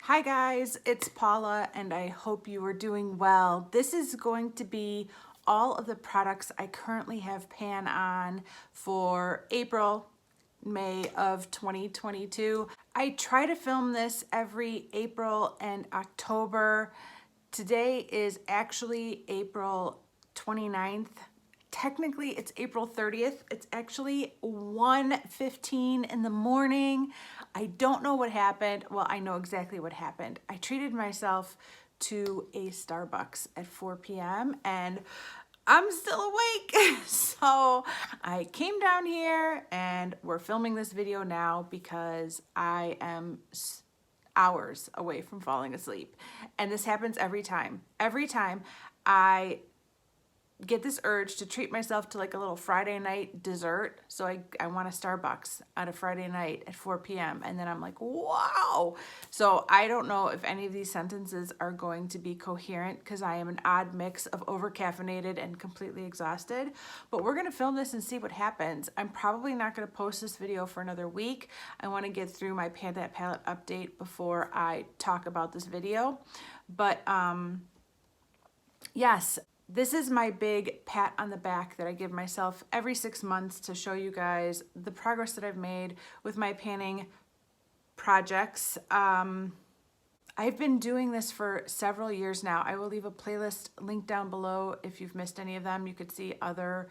Hi guys, it's Paula and I hope you are doing well. This is going to be all of the products I currently have pan on for April, May of 2022. I try to film this every April and October. Today is actually April 29th. Technically it's April 30th. It's actually 1:15 in the morning. I don't know what happened. Well, I know exactly what happened. I treated myself to a Starbucks at 4 p.m. and I'm still awake. So I came down here and we're filming this video now because I am hours away from falling asleep. And this happens every time. Every time I get this urge to treat myself to like a little Friday night dessert. So I want a Starbucks on a Friday night at 4 p.m. And then I'm like, wow. So I don't know if any of these sentences are going to be coherent because I am an odd mix of over-caffeinated and completely exhausted. But we're gonna film this and see what happens. I'm probably not gonna post this video for another week. I wanna get through my Panda Palette update before I talk about this video. But yes. This is my big pat on the back that I give myself every 6 months to show you guys the progress that I've made with my panning projects. I've been doing this for several years now. I will leave a playlist link down below if you've missed any of them. You could see other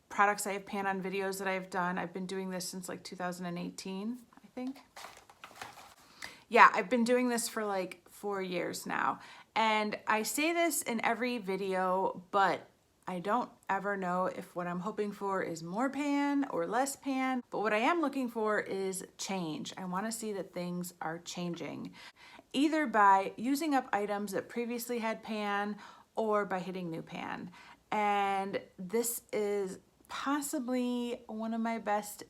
products I have pan on videos that I've done. I've been doing this since like 2018, I think. Yeah, I've been doing this for like 4 years now. And I say this in every video, but I don't ever know if what I'm hoping for is more pan or less pan. But what I am looking for is change. I want to see that things are changing, either by using up items that previously had pan or by hitting new pan. And this is possibly one of my best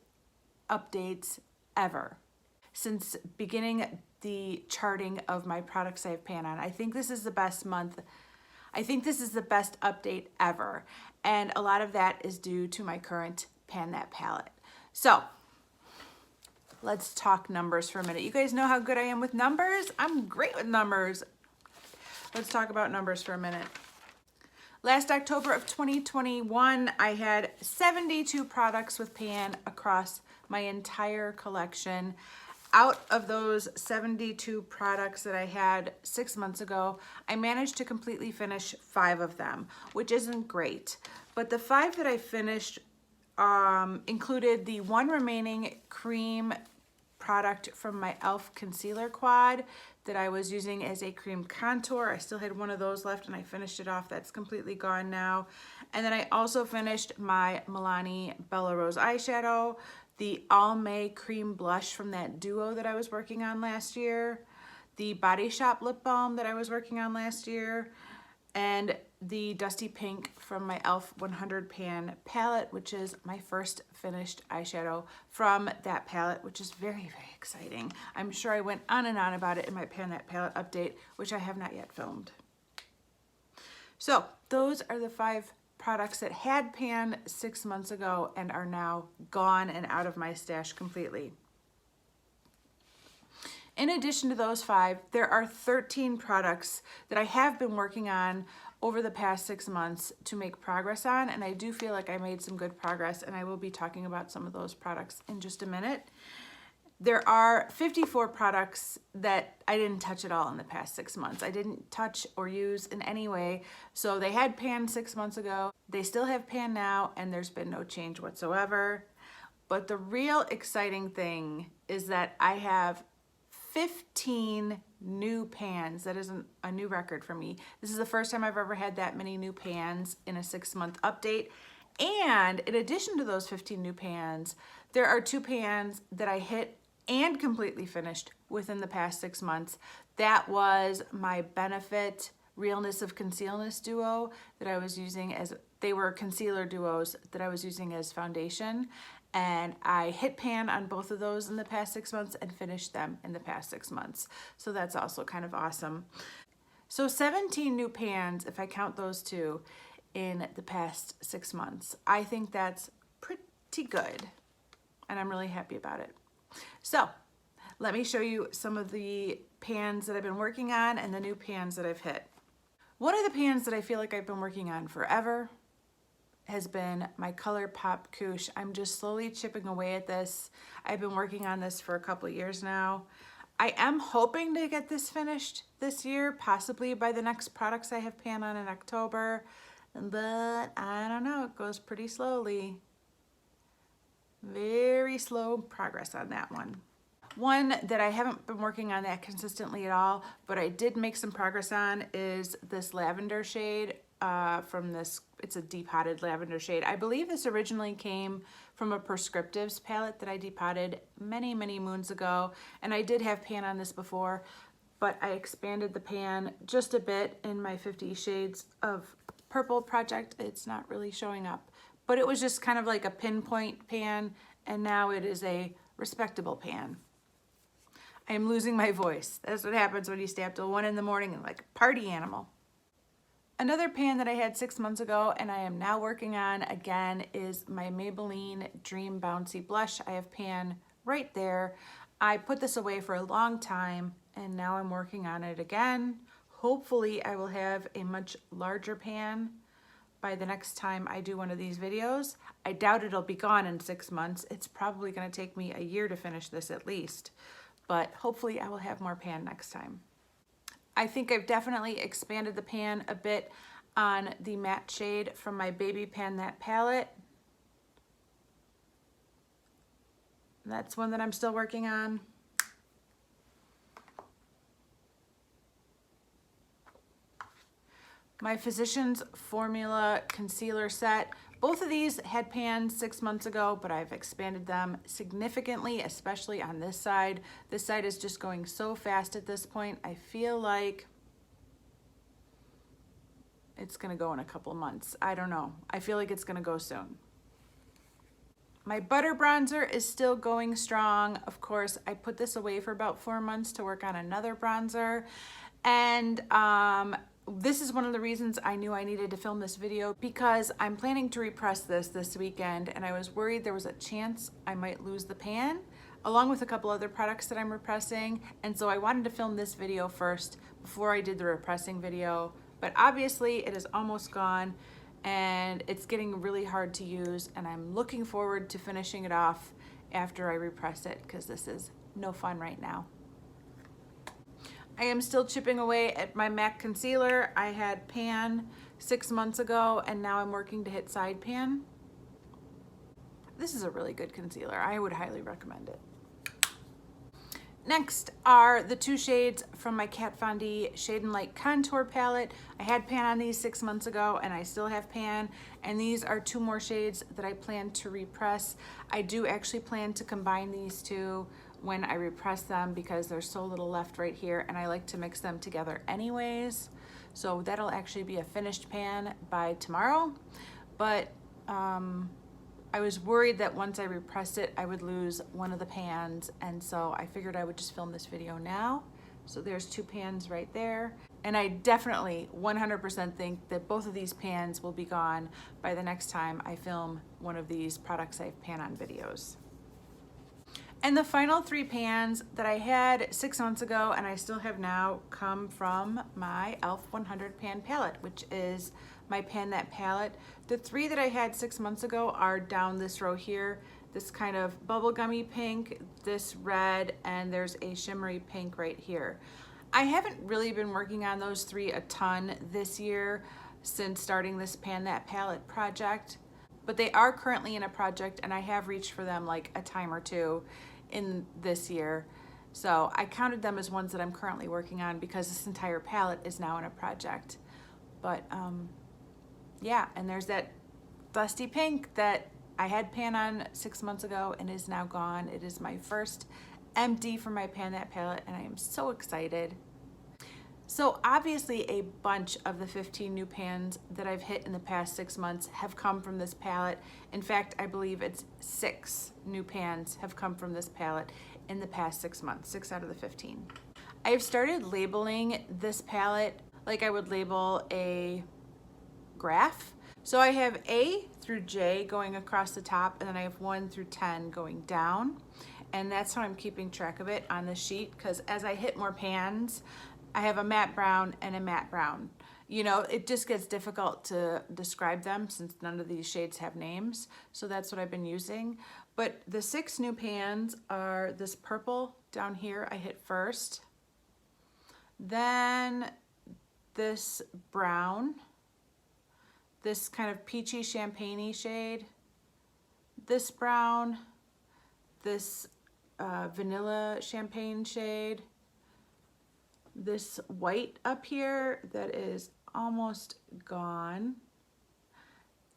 updates ever since beginning the charting of my products I have pan on. I think this is the best month. I think this is the best update ever. And a lot of that is due to my current Panda palette. So let's talk numbers for a minute. You guys know how good I am with numbers? I'm great with numbers. Let's talk about numbers for a minute. Last October of 2021, I had 72 products with pan across my entire collection. Out of those 72 products that I had 6 months ago, I managed to completely finish 5 of them, which isn't great. But the 5 that I finished included the one remaining cream product from my e.l.f. concealer quad that I was using as a cream contour. I still had one of those left and I finished it off. That's completely gone now. And then I also finished my Milani Bella Rose eyeshadow, the Almay cream blush from that duo that I was working on last year, the Body Shop lip balm that I was working on last year, and the Dusty Pink from my e.l.f. 100 Pan palette, which is my first finished eyeshadow from that palette, which is very, very exciting. I'm sure I went on and on about it in my Pan Palette update, which I have not yet filmed. So those are the 5 products that had pan 6 months ago and are now gone and out of my stash completely. In addition to those 5, there are 13 products that I have been working on over the past 6 months to make progress on, and I do feel like I made some good progress, and I will be talking about some of those products in just a minute. There are 54 products that I didn't touch at all in the past 6 months. I didn't touch or use in any way. So they had pan 6 months ago. They still have pan now, and there's been no change whatsoever. But the real exciting thing is that I have 15 new pans. That isn't a new record for me. This is the first time I've ever had that many new pans in a 6-month update. And in addition to those 15 new pans, there are 2 pans that I hit and completely finished within the past 6 months. That was my Benefit Realness of Concealness duo that I was using as, they were concealer duos that I was using as foundation. And I hit pan on both of those in the past 6 months and finished them in the past 6 months. So that's also kind of awesome. So 17 new pans, if I count those 2, in the past 6 months. I think that's pretty good, and I'm really happy about it. So Let me show you some of the pans that I've been working on and the new pans that I've hit. One of the pans that I feel like I've been working on forever has been my Colourpop Koosh. I'm just slowly chipping away at this. I've been working on this for a couple years now. I am hoping to get this finished this year, possibly by the next products I have pan on in October, but I don't know, it goes pretty slowly. Very slow progress on that one. One that I haven't been working on that consistently at all, but I did make some progress on is this lavender shade from this, it's a depotted lavender shade. I believe this originally came from a Prescriptives palette that I depotted many, many moons ago, and I did have pan on this before, but I expanded the pan just a bit in my 50 Shades of Purple project. It's not really showing up, but it was just kind of like a pinpoint pan, and now it is a respectable pan. I am losing my voice. That's what happens when you stay up till 1 in the morning and like a party animal. Another pan that I had 6 months ago and I am now working on again is my Maybelline Dream Bouncy Blush. I have pan right there. I put this away for a long time and now I'm working on it again. Hopefully I will have a much larger pan by the next time I do one of these videos. I doubt it'll be gone in 6 months. It's probably gonna take me a year to finish this at least, but hopefully I will have more pan next time. I think I've definitely expanded the pan a bit on the matte shade from my Baby Pan That palette. That's one that I'm still working on. My Physicians Formula concealer set. Both of these had pans 6 months ago, but I've expanded them significantly, especially on this side. This side is just going so fast at this point. I feel like it's gonna go in a couple of months. I don't know. I feel like it's gonna go soon. My Butter Bronzer is still going strong. Of course, I put this away for about 4 months to work on another bronzer. And this is one of the reasons I knew I needed to film this video because I'm planning to repress this weekend and I was worried there was a chance I might lose the pan along with a couple other products that I'm repressing, and so I wanted to film this video first before I did the repressing video, but obviously it is almost gone and it's getting really hard to use and I'm looking forward to finishing it off after I repress it because this is no fun right now. I am still chipping away at my MAC concealer. I had pan 6 months ago and now I'm working to hit side pan. This is a really good concealer. I would highly recommend it. Next are the 2 shades from my Kat Von D Shade and Light Contour palette. I had pan on these 6 months ago and I still have pan, and these are 2 more shades that I plan to repress. I do actually plan to combine these 2 when I repress them because there's so little left right here and I like to mix them together anyways. So that'll actually be a finished pan by tomorrow. But I was worried that once I repressed it, I would lose one of the pans. And so I figured I would just film this video now. So there's 2 pans right there. And I definitely 100% think that both of these pans will be gone by the next time I film one of these products I've pan on videos. And the final 3 pans that I had 6 months ago and I still have now come from my e.l.f. 100 pan palette, which is my Pan That palette. The 3 that I had 6 months ago are down this row here. This kind of bubblegummy pink, this red, and there's a shimmery pink right here. I haven't really been working on those 3 a ton this year since starting this Pan That palette project, but they are currently in a project and I have reached for them like a time or 2 in this year. So I counted them as ones that I'm currently working on because this entire palette is now in a project. But yeah, and there's that dusty pink that I had pan on 6 months ago and is now gone. It is my first empty from my Pan That palette and I am so excited. So obviously a bunch of the 15 new pans that I've hit in the past 6 months have come from this palette. In fact, I believe it's 6 new pans have come from this palette in the past 6 months, 6 out of the 15. I've started labeling this palette like I would label a graph. So I have A through J going across the top and then I have 1 through 10 going down. and that's how I'm keeping track of it on the sheet, because as I hit more pans, I have a matte brown and a matte brown. You know, it just gets difficult to describe them since none of these shades have names, so that's what I've been using. But the 6 new pans are this purple down here I hit first, then this brown, this kind of peachy champagne-y shade, this brown, this vanilla champagne shade, this white up here that is almost gone,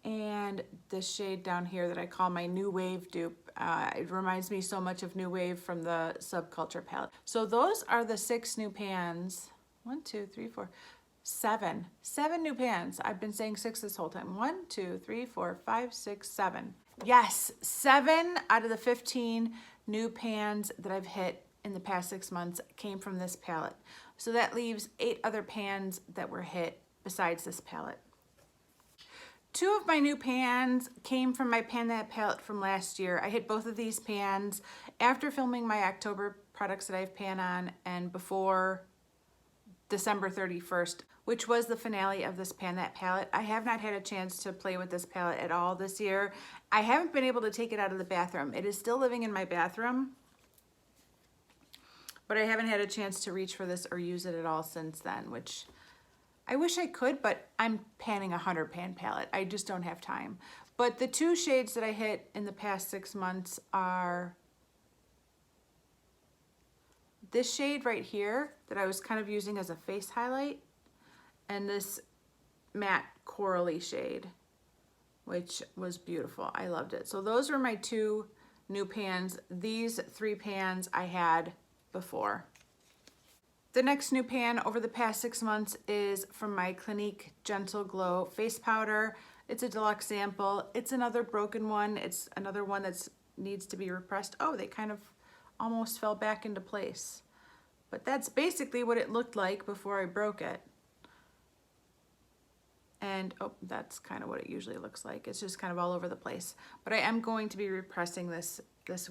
and this shade down here that I call my New Wave dupe. It reminds me so much of New Wave from the Subculture palette. So those are the 6 new pans. 1, 2, 3, 4, 7. 7 new pans. I've been saying 6 this whole time. 1, 2, 3, 4, 5, 6, 7. Yes, 7 out of the 15 new pans that I've hit in the past 6 months came from this palette. So that leaves 8 other pans that were hit besides this palette. 2 of my new pans came from my Panda palette from last year. I hit both of these pans after filming my October products that I have pan on and before December 31st, which was the finale of this Panda palette. I have not had a chance to play with this palette at all this year. I haven't been able to take it out of the bathroom. It is still living in my bathroom, but I haven't had a chance to reach for this or use it at all since then, which I wish I could, but I'm panning a 100 pan palette. I just don't have time. But the 2 shades that I hit in the past 6 months are this shade right here that I was kind of using as a face highlight, and this matte corally shade, which was beautiful. I loved it. So those were my 2 new pans. These 3 pans I had before. The next new pan over the past 6 months is from my Clinique Gentle Glow face powder. It's a deluxe sample. It's another broken one. It's another one that needs to be repressed. Oh, they kind of almost fell back into place. But that's basically what it looked like before I broke it. And oh, that's kind of what it usually looks like. It's just kind of all over the place. But I am going to be repressing this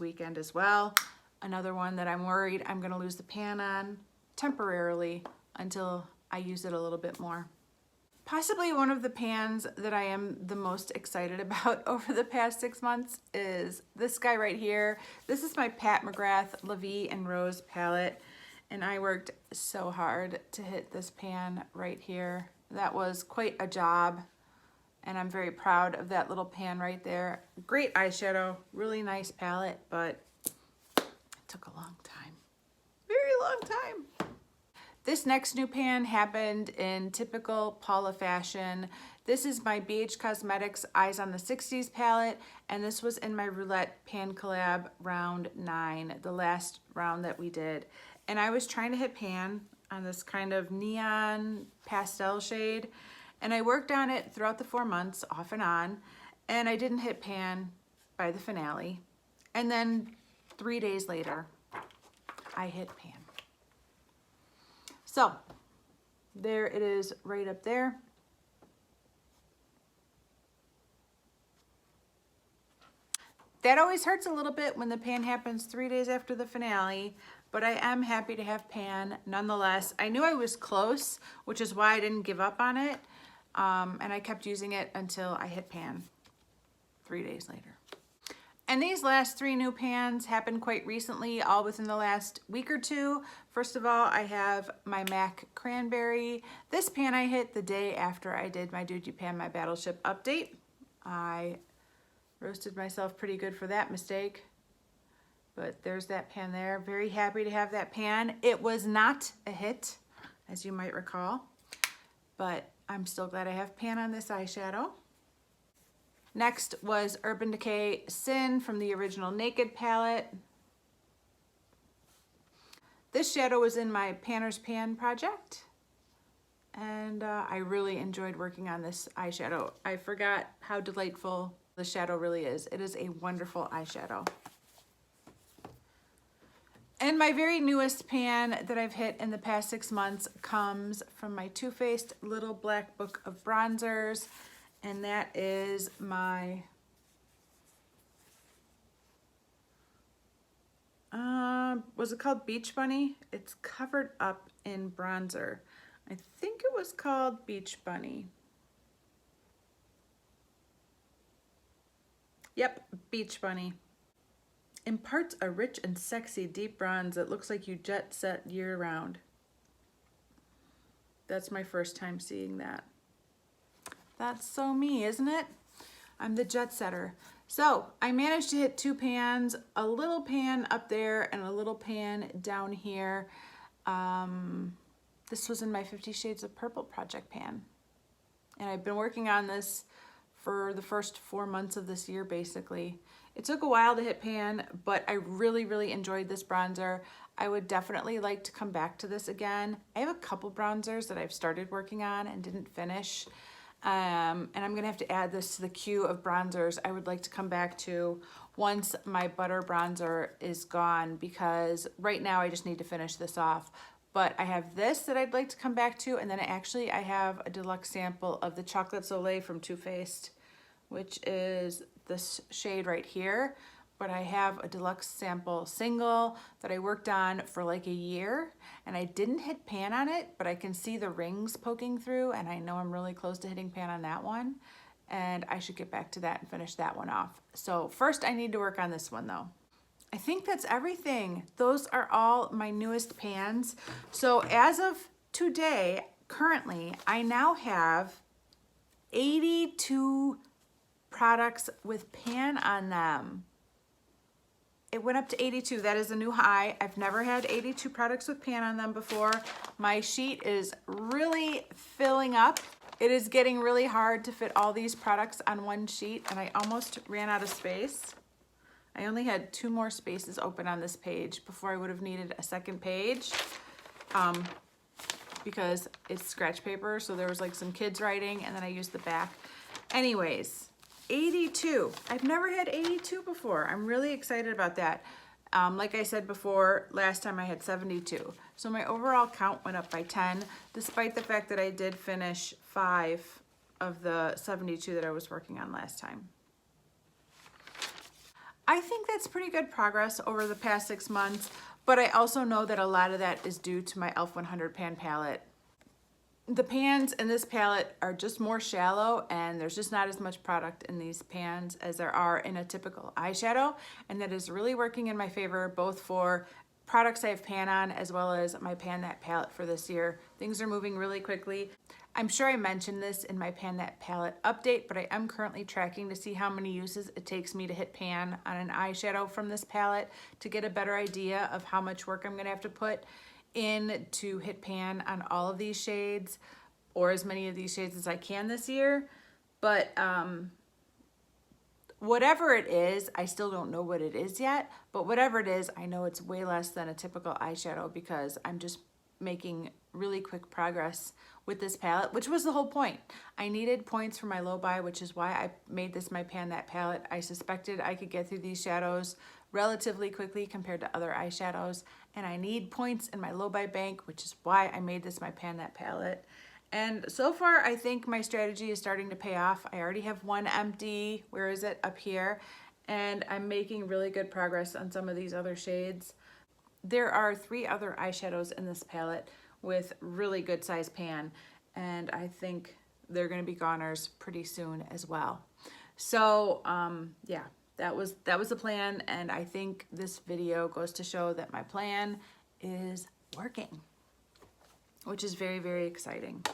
weekend as well. Another one that I'm worried I'm going to lose the pan on temporarily until I use it a little bit more. Possibly one of the pans that I am the most excited about over the past 6 months is this guy right here. This is my Pat McGrath La Vie and Rose palette, and I worked so hard to hit this pan right here. That was quite a job, and I'm very proud of that little pan right there. Great eyeshadow, really nice palette, but it took a long time. Very long time. This next new pan happened in typical Paula fashion. This is my BH Cosmetics Eyes on the 60s palette, and this was in my Roulette Pan Collab round 9, the last round that we did. And I was trying to hit pan on this kind of neon pastel shade, and I worked on it throughout the 4 months, off and on, and I didn't hit pan by the finale. And then 3 days later, I hit pan. So there it is right up there. That always hurts a little bit when the pan happens 3 days after the finale, but I am happy to have pan nonetheless. I knew I was close, which is why I didn't give up on it, and I kept using it until I hit pan 3 days later. And these last 3 new pans happened quite recently, all within the last week or 2. First of all, I have my MAC Cranberry. This pan I hit the day after I did my Dude You Pan My Battleship update. I roasted myself pretty good for that mistake. But there's that pan there. Very happy to have that pan. It was not a hit, as you might recall, but I'm still glad I have pan on this eyeshadow. Next was Urban Decay Sin from the original Naked palette. This shadow was in my Panner's Pan project, and I really enjoyed working on this eyeshadow. I forgot how delightful the shadow really is. It is a wonderful eyeshadow. And my very newest pan that I've hit in the past 6 months comes from my Too Faced Little Black Book of Bronzers. And that is my Was it called Beach Bunny? It's covered up in bronzer. I think it was called Beach Bunny. Yep, Beach Bunny. Imparts a rich and sexy deep bronze that looks like you jet set year round. That's my first time seeing that. That's so me, isn't it? I'm the jet setter. So I managed to hit 2 pans, a little pan up there and a little pan down here. This was in my 50 Shades of Purple project pan. And I've been working on this for the first 4 months of this year, basically. It took a while to hit pan, but I really, really enjoyed this bronzer. I would definitely like to come back to this again. I have a couple bronzers that I've started working on and didn't finish. And I'm gonna have to add this to the queue of bronzers I would like to come back to once my butter bronzer is gone, because right now I just need to finish this off. But I have this that I'd like to come back to, and then actually I have a deluxe sample of the Chocolate Soleil from Too Faced, which is this shade right here. But I have a deluxe sample single that I worked on for like a year, and I didn't hit pan on it, but I can see the rings poking through, and I know I'm really close to hitting pan on that one, and I should get back to that and finish that one off. So first I need to work on this one though. I think that's everything. Those are all my newest pans. So as of today, currently, I now have 82 products with pan on them. It went up to 82. That is a new high. I've never had 82 products with pan on them before. My sheet is really filling up. It is getting really hard to fit all these products on one sheet, and I almost ran out of space. I only had 2 more spaces open on this page before I would have needed a second page, because it's scratch paper, so there was like some kids writing, and then I used the back. Anyways, 82. I've never had 82 before. I'm really excited about that. Like I said before, last time I had 72. So my overall count went up by 10, despite the fact that I did finish 5 of the 72 that I was working on last time. I think that's pretty good progress over the past 6 months, but I also know that a lot of that is due to my e.l.f. 100 pan palette. The pans in this palette are just more shallow, and there's just not as much product in these pans as there are in a typical eyeshadow, and that is really working in my favor, both for products I have pan on as well as my Pan That palette for this year. Things are moving really quickly. I'm sure I mentioned this in my Pan That palette update, but I am currently tracking to see how many uses it takes me to hit pan on an eyeshadow from this palette to get a better idea of how much work I'm gonna have to put in to hit pan on all of these shades, or as many of these shades as I can this year. But whatever it is, I still don't know what it is yet, but whatever it is, I know it's way less than a typical eyeshadow, because I'm just making really quick progress with this palette, which was the whole point. I needed points for my low buy, which is why I made this my Pan That palette. I suspected I could get through these shadows relatively quickly compared to other eyeshadows, and I need points in my low buy bank, which is why I made this my Pan That palette. And so far, I think my strategy is starting to pay off. I already have one empty, where is it, up here, and I'm making really good progress on some of these other shades. There are 3 other eyeshadows in this palette with really good size pan, and I think they're gonna be goners pretty soon as well. So yeah, that was the plan, and I think this video goes to show that my plan is working, which is very, very exciting.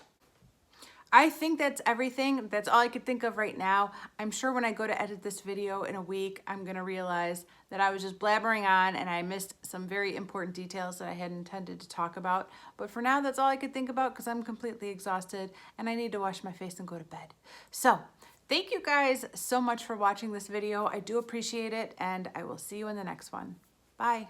I think that's everything. That's all I could think of right now. I'm sure when I go to edit this video in a week, I'm gonna realize that I was just blabbering on and I missed some very important details that I had intended to talk about. But for now, that's all I could think about, because I'm completely exhausted and I need to wash my face and go to bed. So thank you guys so much for watching this video. I do appreciate it, and I will see you in the next one. Bye.